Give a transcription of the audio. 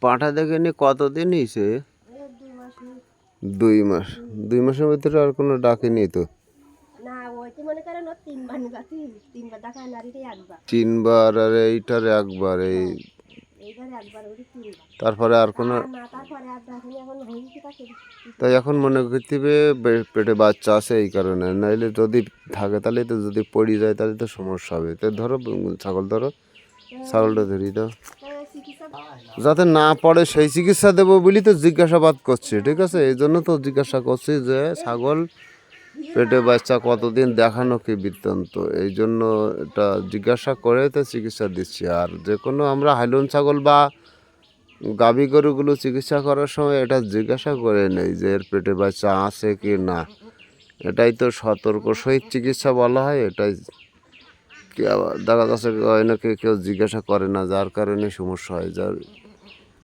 পাঁঠা দেখে নি কতদিন হয়েছে? 2 মাস। 2 মাসের ভিতরে আর কোনো ডাকেনি তো? না ওই তো মনে করেন 3 বার গাছি 3বার দেখা নারীতে একবার 3বার আর এইটার একবার এইবার একবার ওই 3বার তারপরে আর কোনো না তারপরে আর দেখেনি এখন হয়েছে তাকে তাই এখন মনে করতে পেটে বাচ্চা আছে এই কারণে, নাইলে যদি থাকে তাহলে তো যদি পড়ে যায় তাহলে তো সমস্যা হবে। তো ধরো ছাগলটা ধরি দাও, যাতে না পড়ে সেই চিকিৎসা দেবো বলি তো জিজ্ঞাসাবাদ করছি, ঠিক আছে? এই জন্য তো জিজ্ঞাসা করছি যে ছাগল পেটে বাচ্চা কতদিন দেখানো কি বৃত্তান্ত, এই জন্য এটা জিজ্ঞাসা করে তো চিকিৎসা দিচ্ছি। আর যে কোনো আমরা হাইলন ছাগল বা গাভী গরুগুলো চিকিৎসা করার সময় এটা জিজ্ঞাসা করে নেই যে এর পেটে বাচ্চা আছে কি না। এটাই তো সতর্ক সহিত চিকিৎসা বলা হয়। এটাই দেখা যাচ্ছে অনেকে কেউ জিজ্ঞাসা করে না, যার কারণে সমস্যা হয়। যার